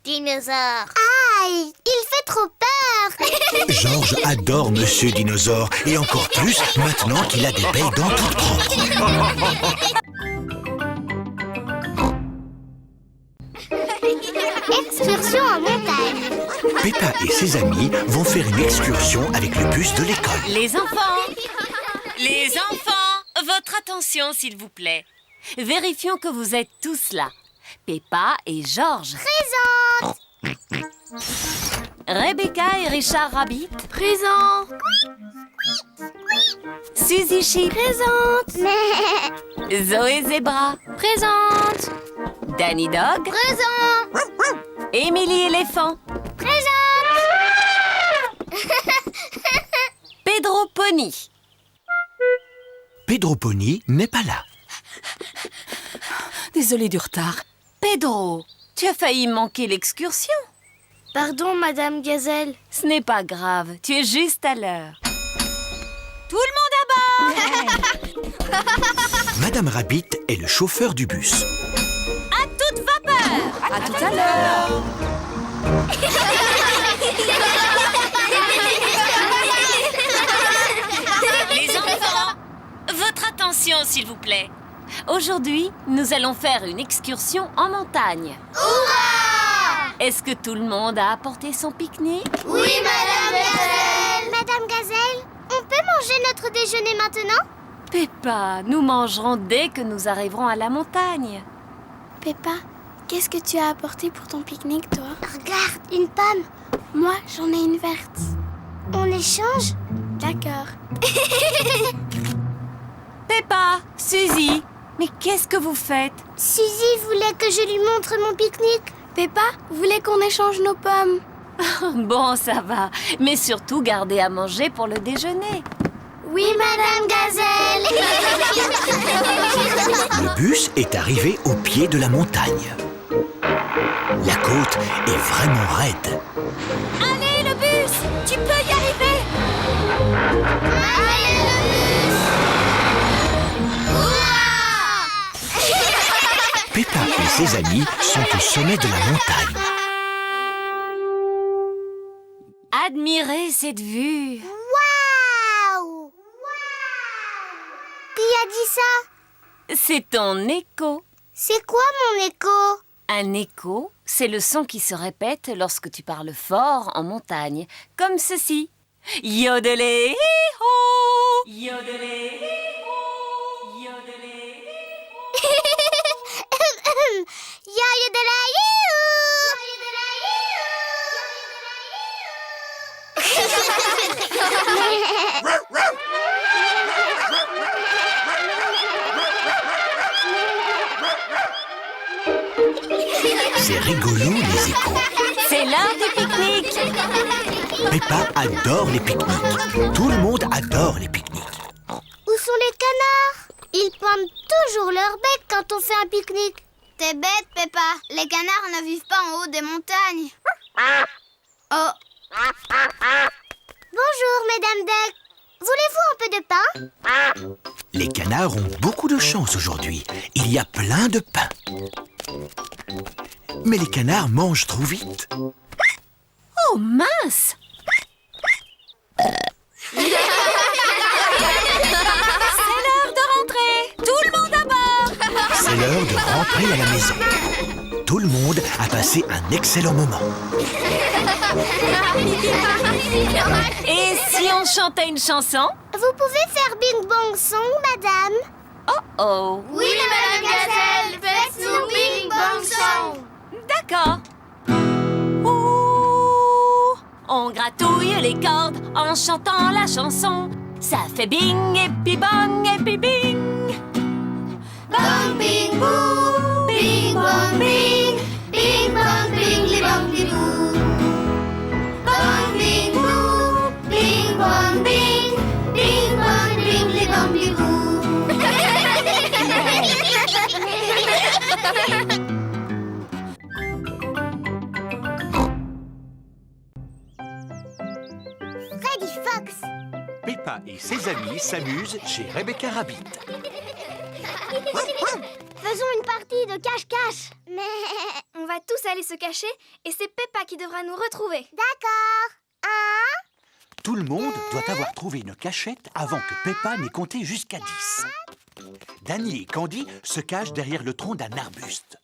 Dinosaure. Aïe, il fait trop peur. Georges adore monsieur dinosaure et encore plus maintenant qu'il a des belles dents toutes propres. Excursion en montagne. Peppa et ses amis vont faire une excursion avec le bus de l'école. Les enfants, votre attention s'il vous plaît. Vérifions que vous êtes tous là. Peppa et Georges. Présente. Rebecca et Richard Rabbit. Présent. Suzy Sheep. Présente. Zoé Zebra. Présente. Danny Dog. Présent. Emily Éléphant. Présente. Pedro Pony. Pedro Pony n'est pas là. Désolée du retard. Pedro, tu as failli manquer l'excursion. Pardon, Madame Gazelle. Ce n'est pas grave, tu es juste à l'heure. Tout le monde à bord! Madame Rabbit est le chauffeur du bus. À toute vapeur. À tout à l'heure! Les enfants, votre attention s'il vous plaît. Aujourd'hui, nous allons faire une excursion en montagne. Hurrah! Est-ce que tout le monde a apporté son pique-nique? Oui, Madame Gazelle. Madame Gazelle, on peut manger notre déjeuner maintenant? Peppa, nous mangerons dès que nous arriverons à la montagne. Peppa, qu'est-ce que tu as apporté pour ton pique-nique, toi? Regarde, une pomme. Moi, j'en ai une verte. On échange? D'accord. Peppa, Suzy, mais qu'est-ce que vous faites? Suzy voulait que je lui montre mon pique-nique. Peppa voulait qu'on échange nos pommes. Bon, ça va, mais surtout gardez à manger pour le déjeuner. Oui, Madame Gazelle. Le bus est arrivé au pied de la montagne. La côte est vraiment raide. Allez, le bus! Tu peux y arriver! Allez, le bus! Hurrah! Peppa et ses amis sont au sommet de la montagne. Admirez cette vue! Waouh! Qui a dit ça? C'est ton écho. C'est quoi mon écho? Un écho, c'est le son qui se répète lorsque tu parles fort en montagne, comme ceci. Yodelé, hi-ho! Yodelé, hi-ho! Yodelé, hi-ho! C'est rigolo les échos. C'est l'heure du pique-nique! Peppa adore les pique-niques. Tout le monde adore les pique-niques. Où sont les canards? Ils pointent toujours leur bec quand on fait un pique-nique. T'es bête, Peppa. Les canards ne vivent pas en haut des montagnes. Oh. Bonjour, mesdames Duck. Voulez-vous un peu de pain? Les canards ont beaucoup de chance aujourd'hui. Il y a plein de pain. Mais les canards mangent trop vite. Oh mince! C'est l'heure de rentrer! Tout le monde à bord! C'est l'heure de rentrer à la maison. Tout le monde a passé un excellent moment. Et si on chantait une chanson? Vous pouvez faire Bing Bong Song, madame? Oh oh! Oui, Madame Gazelle, faites-nous Bing Bong Song. D'accord! Ouh, on gratouille les cordes en chantant la chanson. Ça fait bing et puis bang et puis bing. Bang, bing, boo, bing, bang, bing, bing, bang, bing, les bang, les boo. Bang, bing, boo, bing, bang, bing, bing, bang, bing, les bang, les boo. Freddy Fox. Peppa et ses amis s'amusent chez Rebecca Rabbit. Faisons une partie de cache-cache. Mais... On va tous aller se cacher et c'est Peppa qui devra nous retrouver. D'accord. Tout le monde doit avoir trouvé une cachette avant que Peppa n'ait compté jusqu'à 10. Danny et Candy se cachent derrière le tronc d'un arbuste.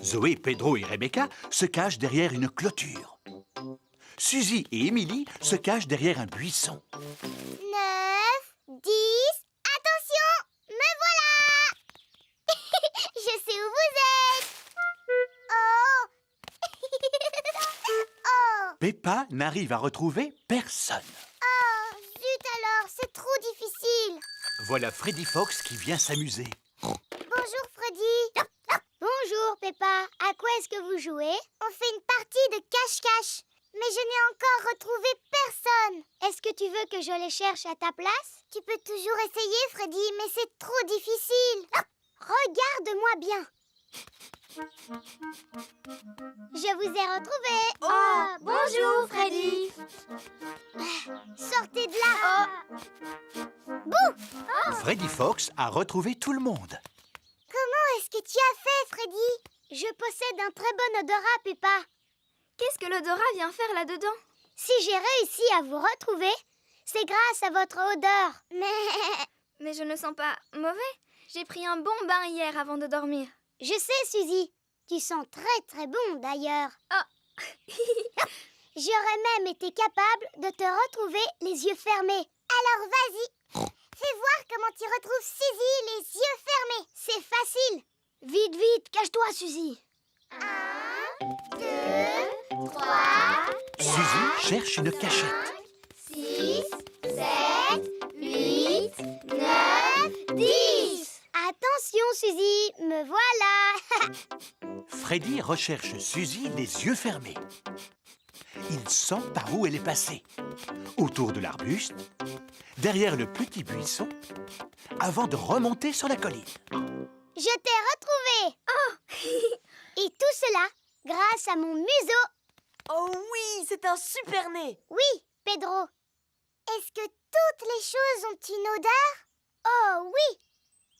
Zoé, Pedro et Rebecca se cachent derrière une clôture. Suzy et Emily se cachent derrière un buisson. 9, 10... Attention, me voilà. Je sais où vous êtes. Oh. Peppa n'arrive à retrouver personne. Oh, zut alors, c'est trop difficile. Voilà Freddy Fox qui vient s'amuser. Bonjour Freddy. Bonjour Peppa. À quoi est-ce que vous jouez? On fait une partie de cache-cache. Mais je n'ai encore retrouvé personne. Est-ce que tu veux que je les cherche à ta place? Tu peux toujours essayer, Freddy, mais c'est trop difficile. Regarde-moi bien. Je vous ai retrouvé. Oh, bonjour, Freddy. Sortez de là. Bouh! Freddy Fox a retrouvé tout le monde. Comment est-ce que tu as fait, Freddy? Je possède un très bon odorat, Peppa. Qu'est-ce que l'odorat vient faire là-dedans? Si j'ai réussi à vous retrouver, c'est grâce à votre odeur. Mais je ne sens pas mauvais. J'ai pris un bon bain hier avant de dormir. Je sais, Suzy. Tu sens très très bon d'ailleurs. Oh. J'aurais même été capable de te retrouver les yeux fermés. Alors vas-y, fais voir comment tu retrouves Suzy les yeux fermés. C'est facile. Vite, vite, cache-toi, Suzy. 1, 2, 3, Suzy cherche une cachette. 6, 7, 8, 9, 10. Attention, Suzy, me voilà. Freddy recherche Suzy les yeux fermés. Il sent par où elle est passée. Autour de l'arbuste, derrière le petit buisson, avant de remonter sur la colline. Je t'ai retrouvé. Oh. Et tout cela grâce à mon museau. Oh oui, c'est un super nez. Oui, Pedro. Est-ce que toutes les choses ont une odeur? Oh oui.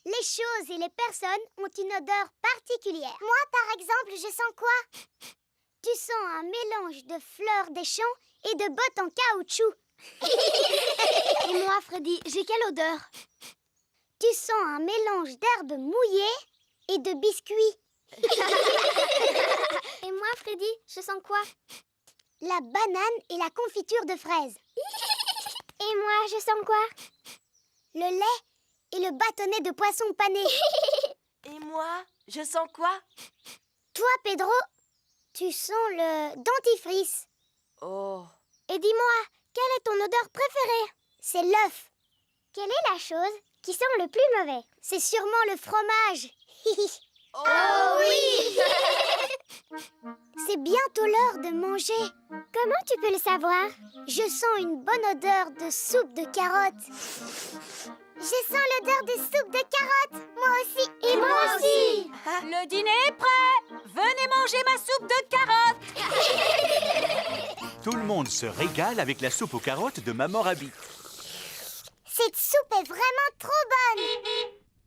Les choses et les personnes ont une odeur particulière. Moi, par exemple, je sens quoi? Tu sens un mélange de fleurs des champs et de bottes en caoutchouc. Et moi, Freddy, j'ai quelle odeur? Tu sens un mélange d'herbes mouillées et de biscuits. Et moi, Freddy, je sens quoi? La banane et la confiture de fraises. Et moi, je sens quoi? Le lait et le bâtonnet de poisson pané. Et moi, je sens quoi? Toi, Pedro, tu sens le dentifrice. Oh. Et dis-moi, quelle est ton odeur préférée? C'est l'œuf. Quelle est la chose qui sent le plus mauvais? C'est sûrement le fromage. Oh oui. C'est bientôt l'heure de manger. Comment tu peux le savoir? Je sens une bonne odeur de soupe de carottes. Je sens l'odeur de soupe de carottes. Moi aussi. Et moi aussi. Le dîner est prêt. Venez manger ma soupe de carottes. Tout le monde se régale avec la soupe aux carottes de Maman Rabbit. Cette soupe est vraiment trop bonne.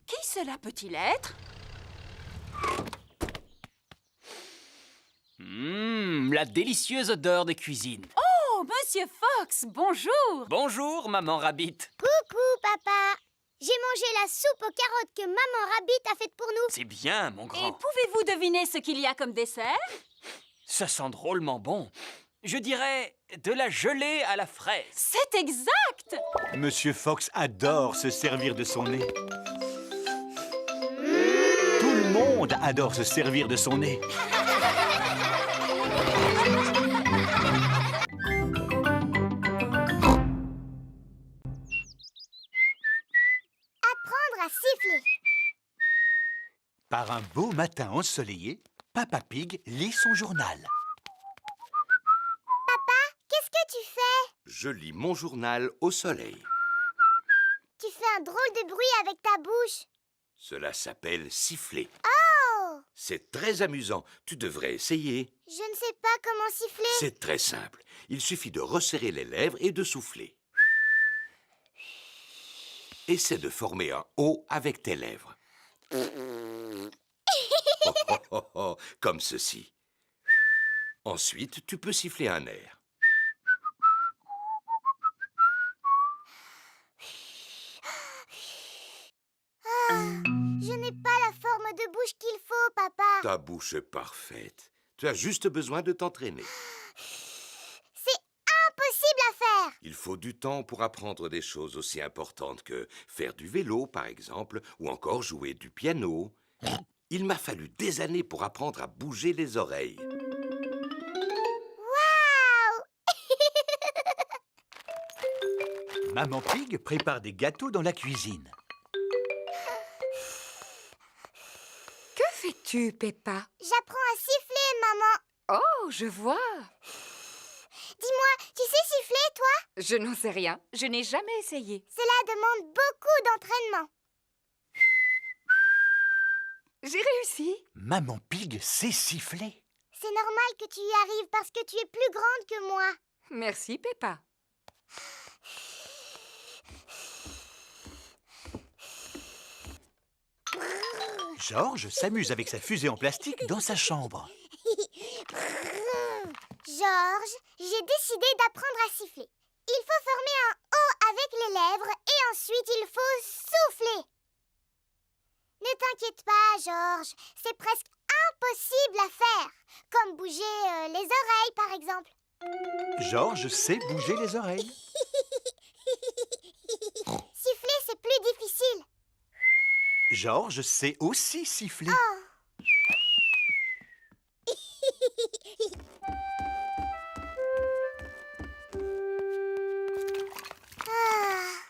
Qui cela peut-il être? La délicieuse odeur de cuisine. Oh, Monsieur Fox, bonjour. Bonjour, Maman Rabbit. Coucou, papa. J'ai mangé la soupe aux carottes que Maman Rabbit a faite pour nous. C'est bien, mon Et grand. pouvez-vous deviner ce qu'il y a comme dessert? Ça sent drôlement bon. Je dirais de la gelée à la fraise. C'est exact. Monsieur Fox adore se servir de son nez. Tout le monde adore se servir de son nez. Apprendre à siffler. Par un beau matin ensoleillé, Papa Pig lit son journal. Qu'est-ce que tu fais? Je lis mon journal au soleil. Tu fais un drôle de bruit avec ta bouche. Cela s'appelle siffler. Oh! C'est très amusant. Tu devrais essayer. Je ne sais pas comment siffler. C'est très simple. Il suffit de resserrer les lèvres et de souffler. Essaie de former un O avec tes lèvres. Comme ceci. Ensuite, tu peux siffler un air. Je n'ai pas la forme de bouche qu'il faut, papa. Ta bouche est parfaite. Tu as juste besoin de t'entraîner. C'est impossible à faire. Il faut du temps pour apprendre des choses aussi importantes que faire du vélo, par exemple, ou encore jouer du piano. Il m'a fallu des années pour apprendre à bouger les oreilles. Waouh! Maman Pig prépare des gâteaux dans la cuisine. Que fais-tu, Peppa? J'apprends à siffler, maman. Oh, je vois. Dis-moi, tu sais siffler, toi? Je n'en sais rien. Je n'ai jamais essayé. Cela demande beaucoup d'entraînement. J'ai réussi. Maman Pig sait siffler. C'est normal que tu y arrives parce que tu es plus grande que moi. Merci, Peppa. George s'amuse avec sa fusée en plastique dans sa chambre. Georges, j'ai décidé d'apprendre à siffler. Il faut former un O avec les lèvres et ensuite il faut souffler. Ne t'inquiète pas, Georges, c'est presque impossible à faire. Comme bouger les oreilles, par exemple. George sait bouger les oreilles. Siffler, c'est plus difficile. George sait aussi siffler.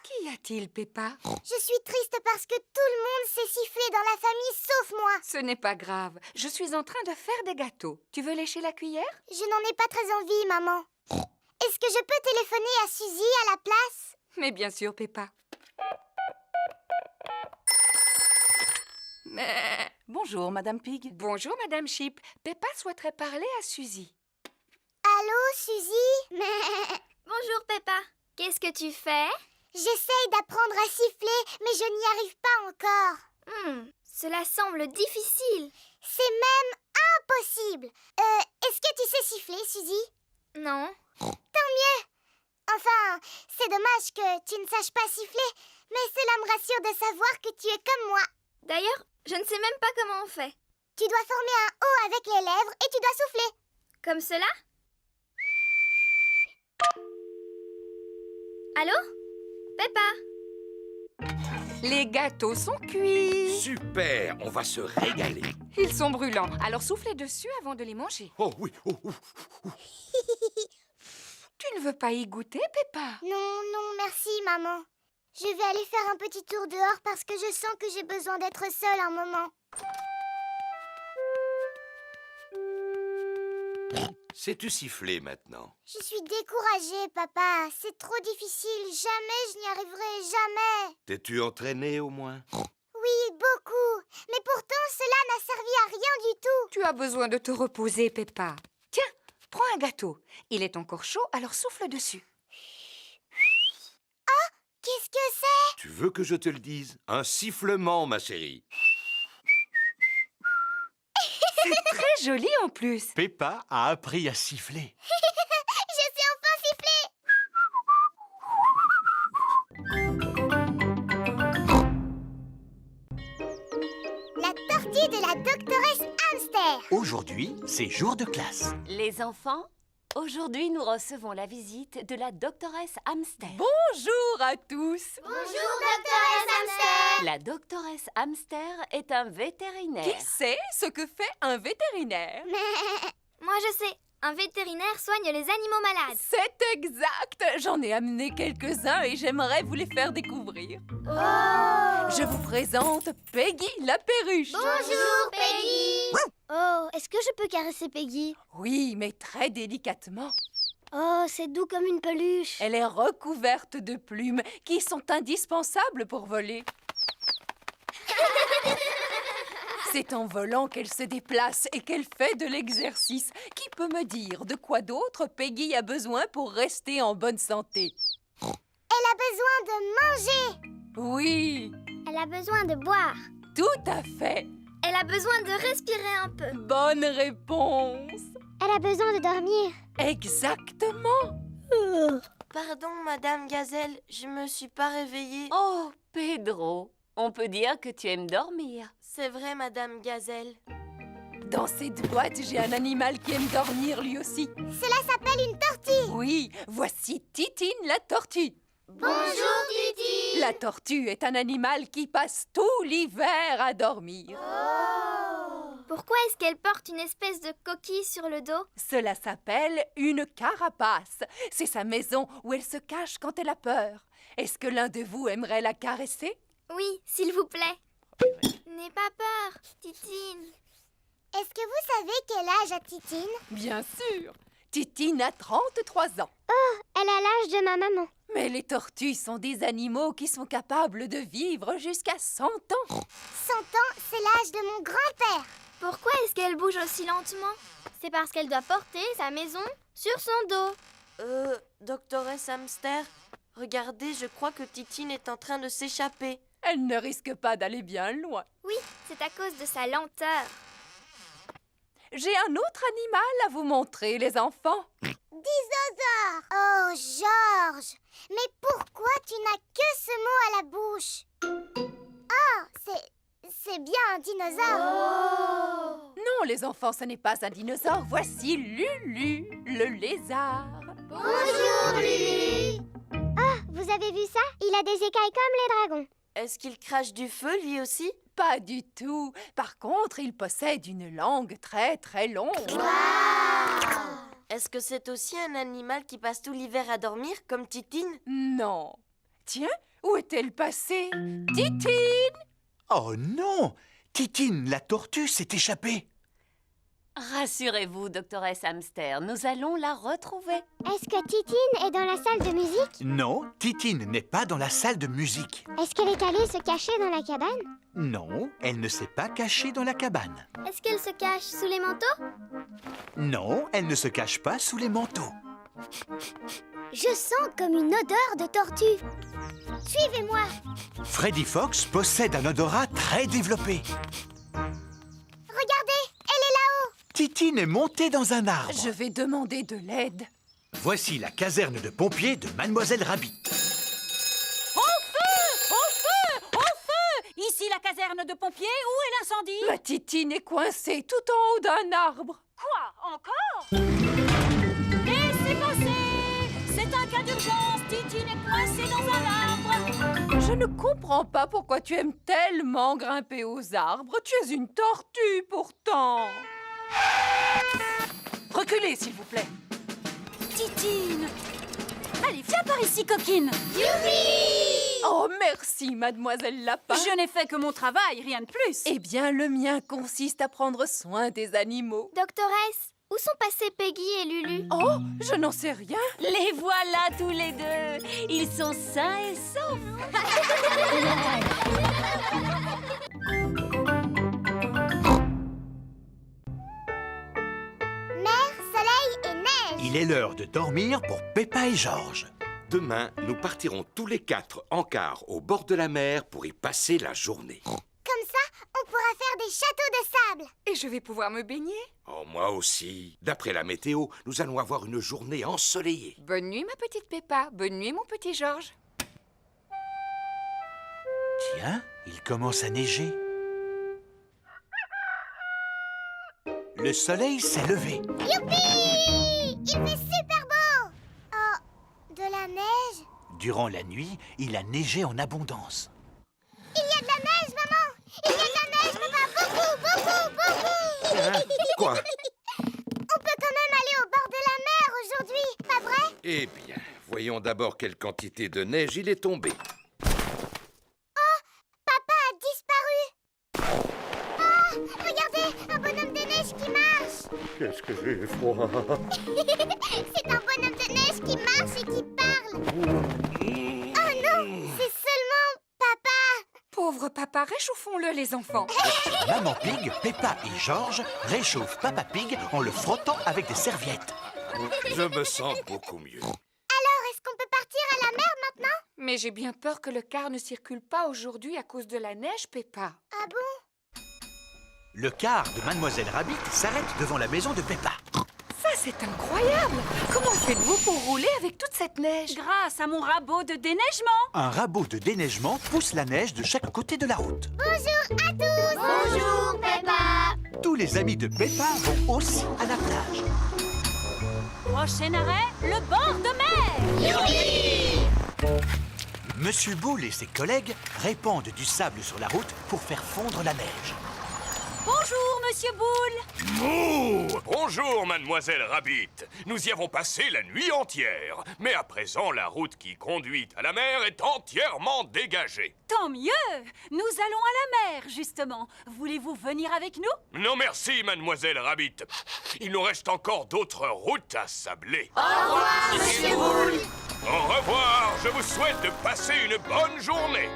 Qu'y a-t-il, Peppa? Je suis triste parce que tout le monde sait siffler dans la famille sauf moi. Ce n'est pas grave. Je suis en train de faire des gâteaux. Tu veux lécher la cuillère? Je n'en ai pas très envie, maman. Est-ce que je peux téléphoner à Suzy à la place? Mais bien sûr, Peppa. Bonjour, Madame Pig. Bonjour, Madame Sheep. Peppa souhaiterait parler à Suzy. Allô, Suzy? Bonjour Peppa. Qu'est-ce que tu fais? J'essaye d'apprendre à siffler, mais je n'y arrive pas encore. Cela semble difficile. C'est même impossible. Est-ce que tu sais siffler, Suzy? Non. Tant mieux. Enfin, c'est dommage que tu ne saches pas siffler, mais cela me rassure de savoir que tu es comme moi. D'ailleurs, je ne sais même pas comment on fait. Tu dois former un O avec les lèvres et tu dois souffler. Comme cela? Allô? Peppa? Les gâteaux sont cuits. Super, on va se régaler. Ils sont brûlants, alors soufflez dessus avant de les manger. Oh oui, oh. Tu ne veux pas y goûter, Peppa? Non, merci, maman. Je vais aller faire un petit tour dehors parce que je sens que j'ai besoin d'être seule un moment. Sais-tu siffler maintenant? Je suis découragée, papa. C'est trop difficile. Jamais je n'y arriverai, jamais. T'es-tu entraîné au moins? Oui, beaucoup. Mais pourtant, cela n'a servi à rien du tout. Tu as besoin de te reposer, Peppa. Tiens, prends un gâteau. Il est encore chaud, alors souffle dessus. Qu'est-ce que c'est? Tu veux que je te le dise? Un sifflement, ma chérie. C'est très joli en plus. Peppa a appris à siffler. Je sais enfin siffler. La tortue de la doctoresse Hamster. Aujourd'hui, c'est jour de classe. Les enfants, aujourd'hui nous recevons la visite de la doctoresse Hamster. Bonjour à tous. Bonjour, doctoresse Hamster. La doctoresse Hamster est un vétérinaire. Qui sait ce que fait un vétérinaire? Moi je sais, un vétérinaire soigne les animaux malades. C'est exact. J'en ai amené quelques-uns et j'aimerais vous les faire découvrir. Je vous présente Peggy la perruche. Bonjour, Peggy. Oh, est-ce que je peux caresser Peggy? Oui, mais très délicatement. Oh, c'est doux comme une peluche. Elle est recouverte de plumes qui sont indispensables pour voler. C'est en volant qu'elle se déplace et qu'elle fait de l'exercice. Qui peut me dire de quoi d'autre Peggy a besoin pour rester en bonne santé? Elle a besoin de manger. Oui, Elle a besoin de boire. tout à fait. Elle a besoin de respirer un peu. Bonne réponse. Elle a besoin de dormir. Exactement. Pardon, Madame Gazelle, je me suis pas réveillée. Oh, Pedro, on peut dire que tu aimes dormir. C'est vrai, Madame Gazelle. Dans cette boîte, j'ai un animal qui aime dormir lui aussi. Cela s'appelle une tortue. Oui, voici Titine la tortue. Bonjour, Titi. La tortue est un animal qui passe tout l'hiver à dormir. Pourquoi est-ce qu'elle porte une espèce de coquille sur le dos? Cela s'appelle une carapace. C'est sa maison où elle se cache quand elle a peur. Est-ce que l'un de vous aimerait la caresser? Oui, s'il vous plaît. N'aie pas peur, Titine. Est-ce que vous savez quel âge a Titine? Bien sûr. Titine a 33 ans. Elle a l'âge de ma maman. Mais les tortues sont des animaux qui sont capables de vivre jusqu'à 100 ans. 100 ans, c'est l'âge de mon grand-père. Pourquoi est-ce qu'elle bouge aussi lentement? C'est parce qu'elle doit porter sa maison sur son dos. Doctoresse Hamster, regardez, je crois que Titine est en train de s'échapper. Elle ne risque pas d'aller bien loin. Oui, c'est à cause de sa lenteur. J'ai un autre animal à vous montrer, les enfants. Dinosaure. Oh, Georges. Mais pourquoi tu n'as que ce mot à la bouche? Oh, c'est bien un dinosaure. Non, les enfants, ce n'est pas un dinosaure. Voici Lulu, le lézard. Bonjour, Lulu. Ah, vous avez vu ça? Il a des écailles comme les dragons. Est-ce qu'il crache du feu, lui aussi? Pas du tout. Par contre, il possède une langue très très longue. Est-ce que c'est aussi un animal qui passe tout l'hiver à dormir, comme Titine? Non. Tiens, où est-elle passée? Titine! Oh non! Titine, la tortue, s'est échappée. Rassurez-vous, doctoresse Hamster, nous allons la retrouver. Est-ce que Titine est dans la salle de musique? Non, Titine n'est pas dans la salle de musique. Est-ce qu'elle est allée se cacher dans la cabane? Non, elle ne s'est pas cachée dans la cabane. Est-ce qu'elle se cache sous les manteaux? Non, elle ne se cache pas sous les manteaux. Je sens comme une odeur de tortue. Suivez-moi. Freddy Fox possède un odorat très développé. Regardez, elle est là-haut. Titine est montée dans un arbre. Je vais demander de l'aide. Voici la caserne de pompiers de Mademoiselle Rabbit. Ici la caserne de pompiers, où est l'incendie? Ma Titine est coincée tout en haut d'un arbre. Quoi? Encore? Laissez passer! C'est un cas d'urgence, Titine est coincée dans un arbre. Je ne comprends pas pourquoi tu aimes tellement grimper aux arbres. Tu es une tortue pourtant. Reculez, s'il vous plaît. Titine! Allez, viens par ici, coquine! Oh, merci, mademoiselle Lapin. Je n'ai fait que mon travail, rien de plus. Eh bien, le mien consiste à prendre soin des animaux. Doctoresse, Où sont passés Peggy et Lulu? Oh, je n'en sais rien. Les voilà tous les deux. Ils sont sains et saufs. Mer, soleil et neige. Il est l'heure de dormir pour Peppa et Georges. Demain, nous partirons tous les 4 en car au bord de la mer pour y passer la journée. Comme ça, on pourra faire des châteaux de sable. Et je vais pouvoir me baigner. Oh, moi aussi. D'après la météo, nous allons avoir une journée ensoleillée. Bonne nuit, ma petite Peppa. Bonne nuit, mon petit Georges. Tiens, il commence à neiger. Le soleil s'est levé. Youpi! Il fait super beau. Oh, de la neige? Durant la nuit, il a neigé en abondance. Il y a de la neige, maman! Il y a de la neige, papa! Beaucoup! Quoi? On peut quand même aller au bord de la mer aujourd'hui, pas vrai? Eh bien, voyons d'abord quelle quantité de neige il est tombé. Papa a disparu! Ah! Regardez! Un bonhomme de neige qui marche! Qu'est-ce que j'ai froid. C'est un bonhomme de neige qui marche et qui parle! Oh non! C'est seulement papa! Pauvre papa, réchauffons-le, les enfants. Maman Pig, Peppa et Georges réchauffent Papa Pig en le frottant avec des serviettes. Je me sens beaucoup mieux. Alors, est-ce qu'on peut partir à la mer maintenant? Mais j'ai bien peur que le car ne circule pas aujourd'hui à cause de la neige, Peppa. Ah bon? Le car de Mademoiselle Rabbit s'arrête devant la maison de Peppa. Ça, c'est incroyable. Comment faites-vous pour rouler avec toute cette neige? Grâce à mon rabot de déneigement. Un rabot de déneigement pousse la neige de chaque côté de la route. Bonjour à tous! Bonjour, Peppa. Tous les amis de Peppa vont aussi à la plage. Prochain arrêt, le bord de mer. Monsieur Boule et ses collègues répandent du sable sur la route pour faire fondre la neige. Bonjour, Monsieur Boule. Mouh! Bonjour, Mademoiselle Rabbit. Nous y avons passé la nuit entière. Mais à présent, la route qui conduit à la mer est entièrement dégagée. Tant mieux. Nous allons à la mer, justement. Voulez-vous venir avec nous? Non merci, Mademoiselle Rabbit. Il nous reste encore d'autres routes à sabler. Au revoir, Monsieur Boule. Au revoir. Je vous souhaite de passer une bonne journée.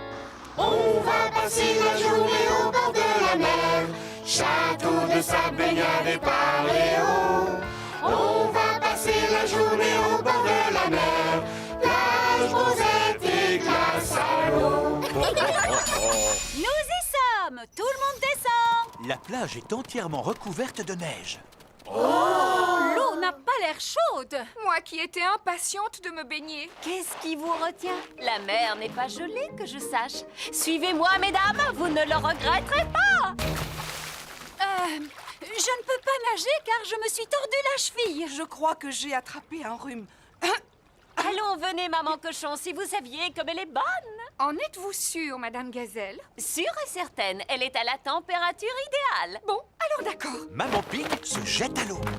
On va passer la journée au bord de la mer. Château de sable, baignade et paléo. On va passer la journée au bord de la mer. Plage, rosette et glace à l'eau. Nous y sommes. Tout le monde descend. La plage est entièrement recouverte de neige. L'eau n'a pas l'air chaude. Moi qui étais impatiente de me baigner. Qu'est-ce qui vous retient? La mer n'est pas gelée, que je sache. Suivez-moi, mesdames, vous ne le regretterez pas. Je ne peux pas nager car je me suis tordu la cheville. Je crois que j'ai attrapé un rhume. Allons, venez, maman cochon, si vous saviez comme elle est bonne. En êtes-vous sûre, Madame Gazelle? Sûre et certaine, elle est à la température idéale. Bon, alors d'accord. Maman Pig se jette à l'eau. Alors,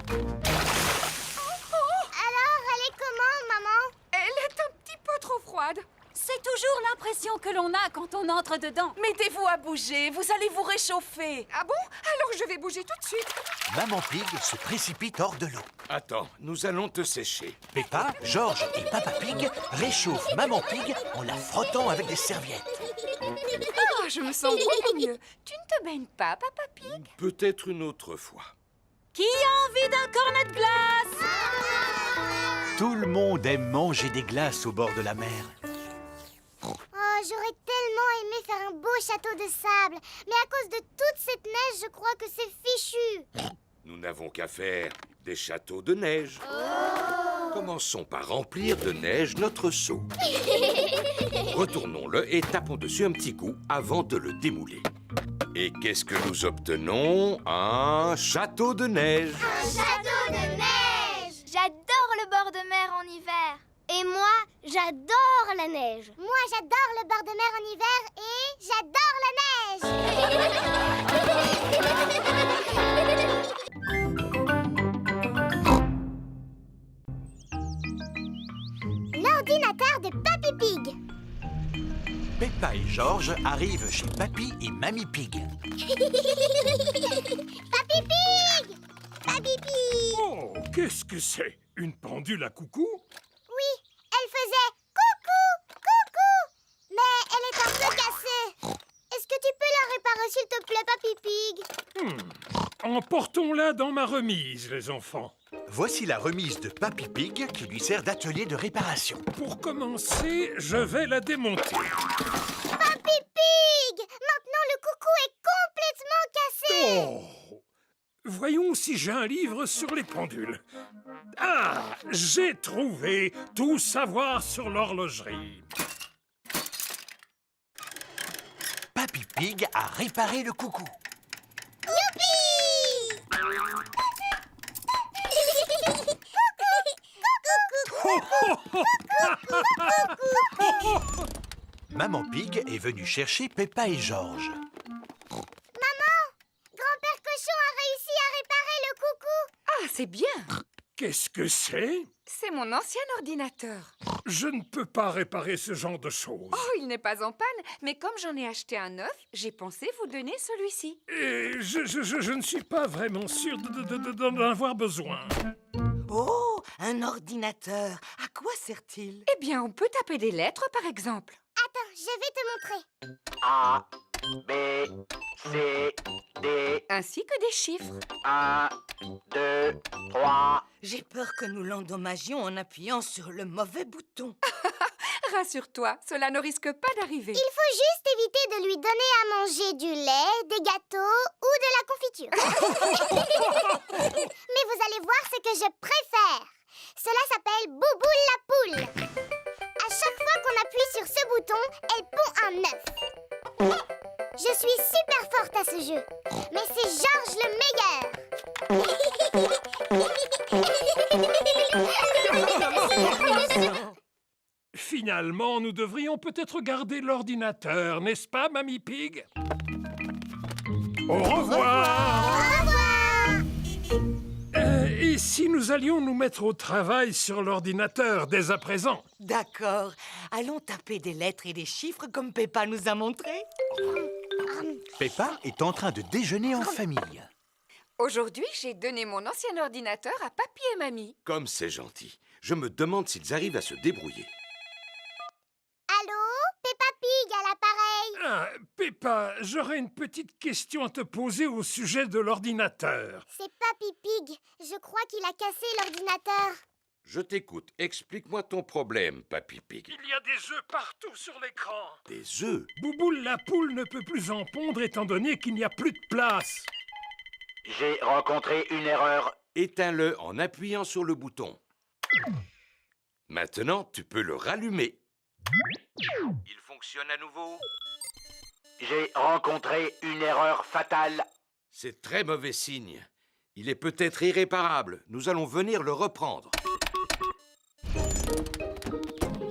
elle est comment, maman? Elle est un petit peu trop froide. C'est toujours l'impression que l'on a quand on entre dedans. Mettez-vous à bouger, vous allez vous réchauffer. Ah bon? Alors je vais bouger tout de suite. Maman Pig se précipite hors de l'eau. Attends, nous allons te sécher. Peppa, Georges et Papa Pig réchauffent Maman Pig en la frottant avec des serviettes. Ah, je me sens beaucoup mieux. Tu ne te baignes pas, Papa Pig? Peut-être une autre fois. Qui a envie d'un cornet de glace? Tout le monde aime manger des glaces au bord de la mer. Oh, j'aurais tellement aimé faire un beau château de sable. Mais à cause de toute cette neige, je crois que c'est fichu. Nous n'avons qu'à faire des châteaux de neige. Commençons par remplir de neige notre seau. Retournons-le et tapons dessus un petit coup avant de le démouler. Et qu'est-ce que nous obtenons? Un château de neige. Un château de neige! J'adore le bord de mer en hiver. Et moi, j'adore la neige. Moi, j'adore le bord de mer en hiver et j'adore la neige. L'ordinateur de Papy Pig. Peppa et Georges arrivent chez Papy et Mamie Pig. Papy Pig! Papy Pig. Oh, qu'est-ce que c'est? Une pendule à coucou? Oui, elle faisait coucou, coucou. Mais elle est un peu cassée. Est-ce que tu peux la réparer, s'il te plaît, Papy Pig? Emportons-la dans ma remise, les enfants. Voici la remise de Papy Pig qui lui sert d'atelier de réparation. Pour commencer, je vais la démonter. Papy Pig! Maintenant, le coucou est complètement cassé. Oh! Voyons si j'ai un livre sur les pendules. Ah! J'ai trouvé tout savoir sur l'horlogerie. Papy Pig a réparé le coucou. Youpi! Maman Pig est venue chercher Peppa et George. Maman, grand-père Cochon a réussi à réparer le coucou. Ah, c'est bien. Qu'est-ce que c'est? C'est mon ancien ordinateur. Je ne peux pas réparer ce genre de choses. Oh, il n'est pas en panne, mais comme j'en ai acheté un neuf, j'ai pensé vous donner celui-ci. Et je ne suis pas vraiment sûr d'en avoir besoin. Oh, un ordinateur. À quoi sert-il? Eh bien, on peut taper des lettres, par exemple. Attends, je vais te montrer. A, B, C, D. Ainsi que des chiffres. 1, 2, 3. J'ai peur que nous l'endommagions en appuyant sur le mauvais bouton. Rassure-toi, cela ne risque pas d'arriver. Il faut juste éviter de lui donner à manger du lait, des gâteaux ou de la confiture. Mais vous allez voir ce que je préfère. Cela s'appelle Bouboule la poule. À chaque fois qu'on appuie sur ce bouton, elle pond un œuf. Je suis super forte à ce jeu. Mais c'est George le meilleur. Finalement, nous devrions peut-être garder l'ordinateur, n'est-ce pas, Mamie Pig? Au revoir! Et si nous allions nous mettre au travail sur l'ordinateur dès à présent? D'accord. Allons taper des lettres et des chiffres comme Peppa nous a montré. Peppa est en train de déjeuner en famille. Aujourd'hui, j'ai donné mon ancien ordinateur à Papy et Mamie. Comme c'est gentil. Je me demande s'ils arrivent à se débrouiller. Allô, Peppa Pig à l'appareil. Ah, Peppa, j'aurais une petite question à te poser au sujet de l'ordinateur. C'est Papy Pig. Je crois qu'il a cassé l'ordinateur. Je t'écoute. Explique-moi ton problème, Papy Pig. Il y a des œufs partout sur l'écran. Des œufs? Bouboule la poule ne peut plus en pondre étant donné qu'il n'y a plus de place. J'ai rencontré une erreur. Éteins-le en appuyant sur le bouton. Maintenant, tu peux le rallumer. Il fonctionne à nouveau. J'ai rencontré une erreur fatale. C'est très mauvais signe. Il est peut-être irréparable. Nous allons venir le reprendre.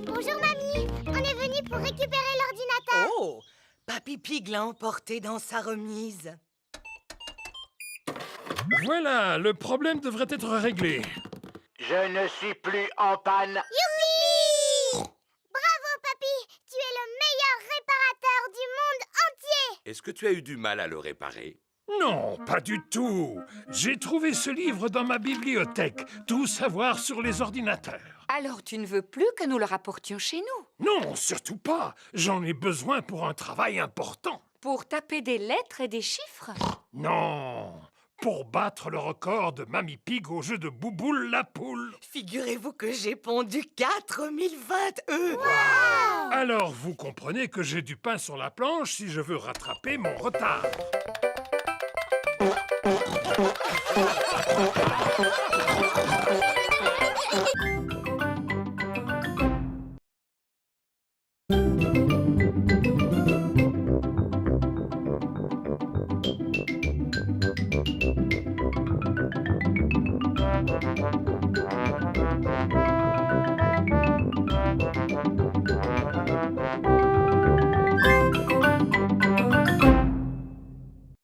Bonjour, Mamie. On est venu pour récupérer l'ordinateur. Oh, Papy Pig l'a emporté dans sa remise. Voilà, le problème devrait être réglé. Je ne suis plus en panne. Youpi! Bravo, Papy. Tu es le meilleur réparateur du monde entier. Est-ce que tu as eu du mal à le réparer? Non, pas du tout. J'ai trouvé ce livre dans ma bibliothèque. Tout savoir sur les ordinateurs. Alors tu ne veux plus que nous le rapportions chez nous? Non, surtout pas. J'en ai besoin pour un travail important. Pour taper des lettres et des chiffres? Non, pour battre le record de Mamie Pig au jeu de Bouboule la poule. Figurez-vous que j'ai pondu 4020 œufs. Wow! Alors vous comprenez que j'ai du pain sur la planche si je veux rattraper mon retard.